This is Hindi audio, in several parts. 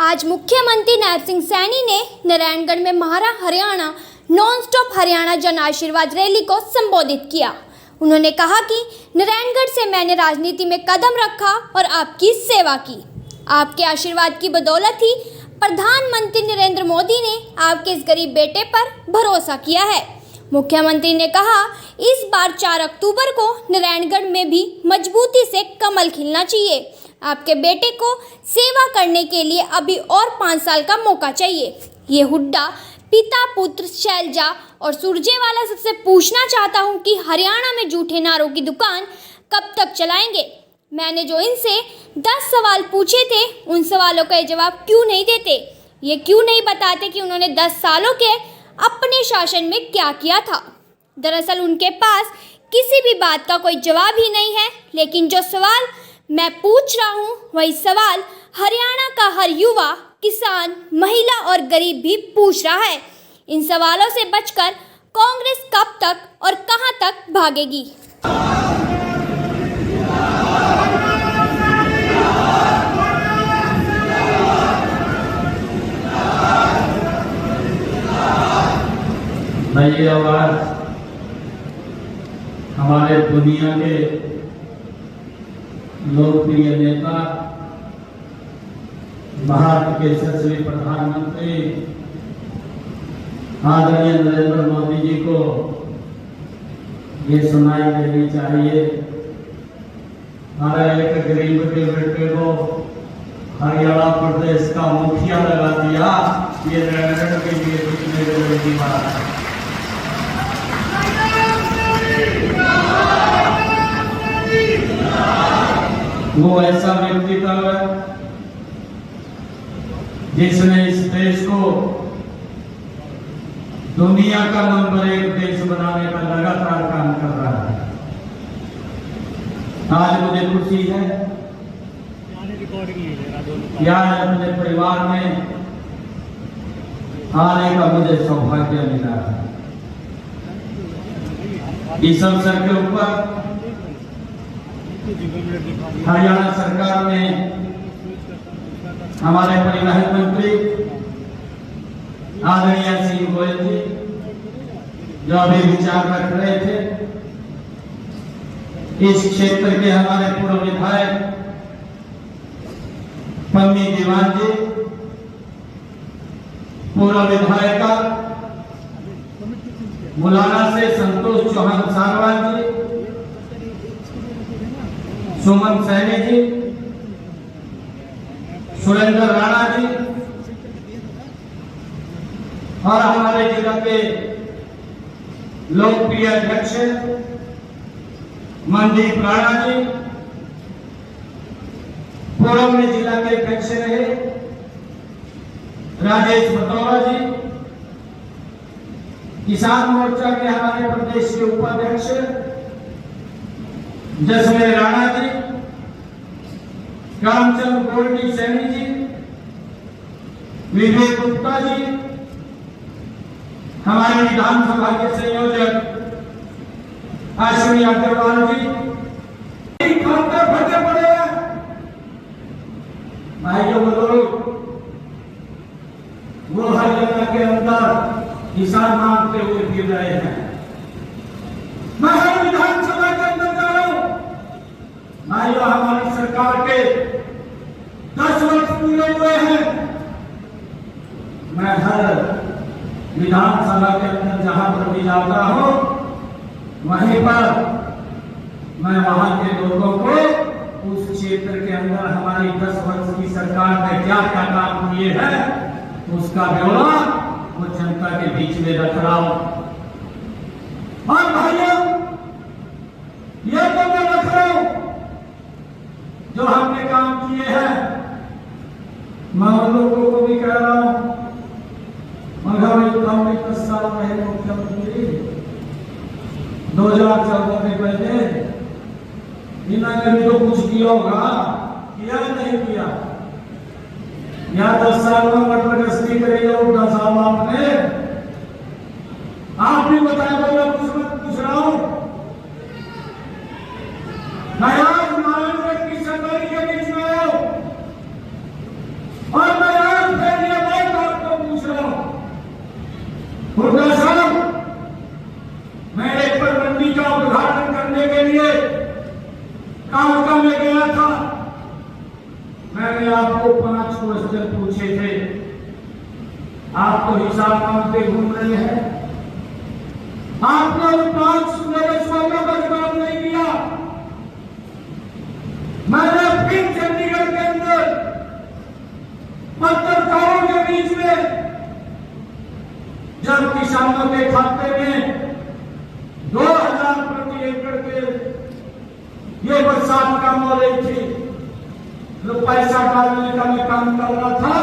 आज मुख्यमंत्री नायब सिंह सैनी ने नारायणगढ़ में महारा Haryana non stop Haryana Jan Ashirwad rally को संबोधित किया। उन्होंने कहा कि नारायणगढ़ से मैंने राजनीति में कदम रखा और आपकी सेवा की। आपके आशीर्वाद की बदौलत ही प्रधानमंत्री नरेंद्र मोदी ने आपके इस गरीब बेटे पर भरोसा किया है। मुख्यमंत्री ने कहा, इस बार 4 अक्टूबर को नारायणगढ़ में भी मजबूती से कमल खिलना चाहिए। आपके बेटे को सेवा करने के लिए अभी और 5 साल का मौका चाहिए। ये हुड्डा पिता पुत्र शैलजा और सुरजेवाला सबसे पूछना चाहता हूँ कि हरियाणा में जूठे नारों की दुकान कब तक चलाएंगे। मैंने जो इनसे 10 सवाल पूछे थे, उन सवालों का जवाब क्यों नहीं देते। ये क्यों नहीं बताते कि उन्होंने 10 सालों के अपने शासन में क्या किया था। दरअसल उनके पास किसी भी बात का कोई जवाब ही नहीं है। लेकिन जो सवाल मैं पूछ रहा हूँ, वही सवाल हरियाणा का हर युवा, किसान, महिला और गरीब भी पूछ रहा है। इन सवालों से बचकर कांग्रेस कब तक और कहां तक भागेगी। ये आवाज हमारे दुनिया के लोकप्रिय नेता, भारत के यशस्वी प्रधानमंत्री आदरणीय नरेंद्र मोदी जी को ये सुनाई देनी चाहिए। हमारे एक गरीब के बेटे को हरियाणा प्रदेश का मुखिया लगा दिया। ये नारायणगढ़ के लिए कितने बड़ी बात है। वो ऐसा व्यक्तित्व है जिसने इस देश को दुनिया का नंबर 1 देश बनाने का लगातार काम कर रहा है। आज मुझे खुशी है कि आज अपने परिवार में आने का मुझे सौभाग्य मिला है। इस अवसर के ऊपर हरियाणा सरकार ने हमारे परिवहन मंत्री आदरणीय सिंह गोयल जी, जो अभी विचार रख रहे थे, इस क्षेत्र के हमारे पूर्व विधायक पन्नी दीवान जी, पूर्व विधायिका मुलाना से संतोष चौहान सारवान जी, सुमन सैनी जी, सुरेंद्र राणा जी और हमारे जिला के लोकप्रिय अध्यक्ष मनदीप राणा जी, पूर्व में जिला के अध्यक्ष रहे राजेश बतौरा जी, किसान मोर्चा के हमारे प्रदेश के उपाध्यक्ष जसमेर राणा जी, कामचंद गोल्डी सैनी जी, विवेक गुप्ता जी, हमारे विधानसभा के संयोजक अश्विनी अग्रवाल जी, खाते फटे पड़े हैं। भाइयों बुजुर्ग, वो हरियाणा के अंदर किसान मांगते हुए फिर रहे हैं। मैं हर विधानसभा के अंदर जा रहा हूं। भाइयों, हमारी सरकार के 10 वर्ष पूरे हुए हैं। मैं हर विधानसभा के अंदर जहां पर भी जाता हूं, वहीं पर मैं वहां के लोगों को उस क्षेत्र के अंदर हमारी 10 वर्ष की सरकार ने क्या क्या काम किए हैं, उसका ब्यौरा वो जनता के बीच में रख रहा हूं। और भाइयों, ये तो मैं रख रहा हूं जो हमने काम किए हैं। मैं उन लोगों को भी कह रहा हूं, मगर हमने 10 साल पहले मुख्यमंत्री 2014 में पहले इन्होंने भी तो कुछ किया होगा, किया नहीं किया। या 10 साल में मटर गश्ती करेगा, 10 साल आपने आप भी बताया। मैं पूछ रहा हूं, मैं आज नारायणगढ़ की सरकारी के बीच में आया हूं और मैं आज आप तो हिसाब मांगते घूम रहे हैं। आपने उन 5 मेरे सवालों का जवाब नहीं दिया। मैंने फिर चंडीगढ़ के अंदर पत्रकारों के बीच में जब किसानों के खाते में 2000 प्रति एकड़ के ये बरसात काम हो रही थी, जो पैसा डालने का मैं काम कर रहा था,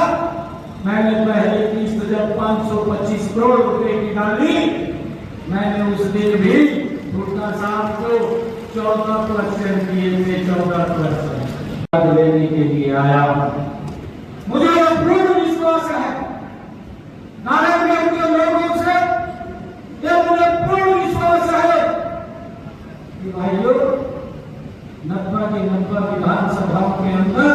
मैंने पहले 30,525 करोड़ रुपए की डाली। मैंने उस दिन भी गुप्ता साहब को 14% दिए थे, 14% लेने के लिए आया। मुझे पूर्ण विश्वास है नारायणगढ़ के लोगों से, ये मुझे पूर्ण विश्वास है कि भाइयों 90 की 90 विधानसभाओं के अंदर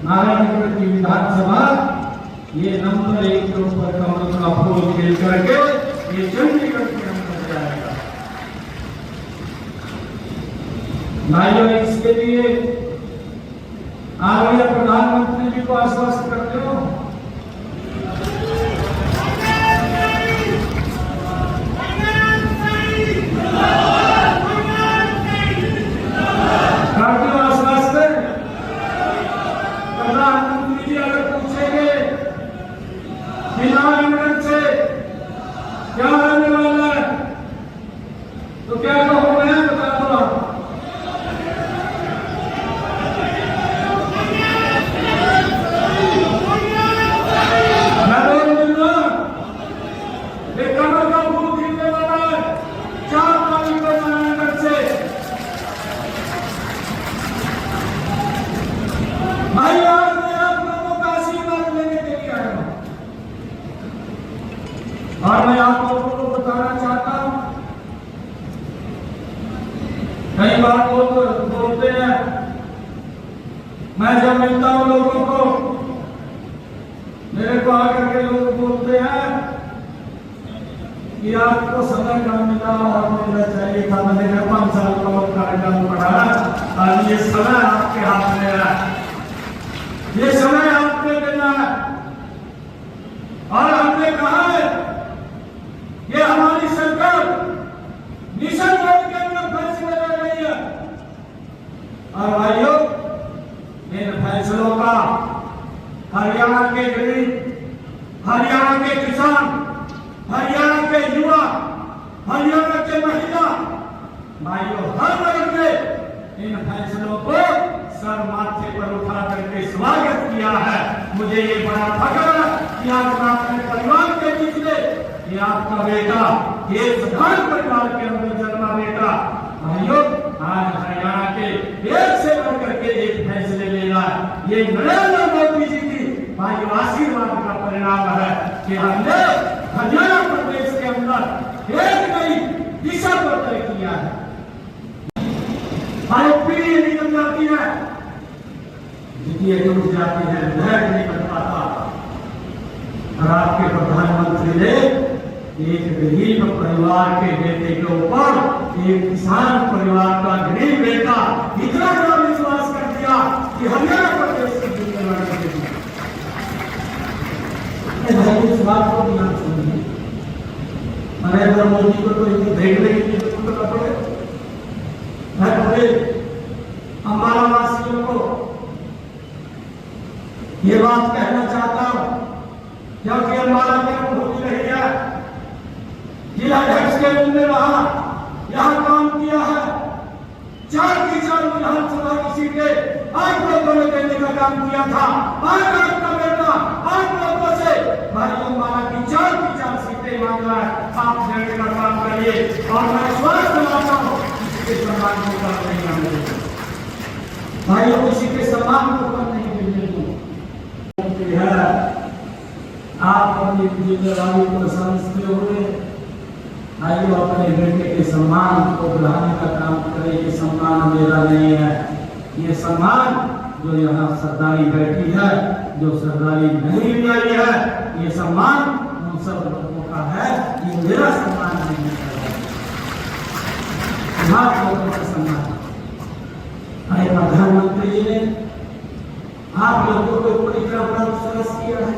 नारायणगढ़ की विधानसभा ये नंबर 1 के ऊपर कमल का फूल खेल करके ये चंडीगढ़ के अंदर जाएगा। भाइयों इसके लिए आगे प्रधानमंत्री जी को आश्वस्त करते हो। प्रधानमंत्री जी अगर पूछेंगे नारायणगढ़ से क्या आने वाला है तो क्या कहोगे? बता दो। मैं बोल दूंगा ये कमल का फूल खिलने वाला है 4 तारीख को नारायणगढ़ से। भाई आज मैं आप लोगों का आशीर्वाद लेने के लिए आया हूं और मैं आप लोगों को बताना चाहता हूं, कई बार लोग बोलते हैं, मैं जब मिलता हूं लोगों को, मेरे को आकर के लोग बोलते हैं कि आपको समय कम मिला और मिलना चाहिए था। मैंने 5 साल का और कार्यक्रम पढ़ा और ये समय आपके हाथ में है, ये समय आपने देना है। और हमने कहा है ये हमारी सरकार मिशन मोड के अंदर फैसले ले रही है और भाइयों इन फैसलों का हरियाणा के गरीब, हरियाणा के किसान, हरियाणा के युवा, हरियाणा के महिला भाइयों हर वर्ग ने इन फैसलों को सर माथे पर उठा करके स्वागत किया है। मुझे ये बड़ा फख्र है कि आज मैं अपने परिवार के बीच में ये आपका बेटा एक साधारण परिवार के अंदर जन्मा बेटा भाइयों आज हरियाणा के एक से बढ़कर के एक फैसले ले रहा है। ये नरेंद्र मोदी जी की भाइयों आशीर्वाद का परिणाम है कि हमने हरियाणा प्रदेश के अंदर एक नई दिशा पर तय किया है। पीढ़ी निकल जाती है, जितनी टूट जाती है, लहर नहीं बन पाता। और आपके प्रधानमंत्री ने एक गरीब परिवार के बेटे के ऊपर एक किसान परिवार का गरीब बेटा इतना बड़ा विश्वास कर दिया कि हरियाणा प्रदेश की जिम्मेदारी दे दी। इस बात को ध्यान सुनिए, नरेंद्र मोदी को तो इतनी देखने की जरूरत न पड़े। मैं पूरे अम्बाला वासियों को ये बात कहना चाहता हूं क्योंकि अम्बाला में होती रही है, जिलाध्यक्ष के रूप में रहा, यहां काम किया है, 4 की 4 विधानसभा की सीटें आप लोगों ने देने का काम किया था। आज आपका बेटा आप लोगों से भाई अम्बाला की 4 की 4 सीटें मांग रहा है, आप देने का काम करिए और मैं विश्वास दिलाता हूं किसी के सम्मान को कम नहीं आने देगा। भाइयों किसी के सम्मान को कम नहीं मिलने दूंगा। आप अपनी जिम्मेदारी को समझते हुए आइए अपने बेटे के सम्मान को बढ़ाने का काम करें। ये सम्मान मेरा नहीं है, ये सम्मान जो यहाँ सरदारी बैठी है, जो सरदारी नहीं भी आई है, ये सम्मान उन सब लोगों का है। ये मेरा सम्मान नहीं है, आप लोगों का सम्मान। अरे प्रधानमंत्री जी ने आप लोगों को पूरी तरह विश्वास किया है।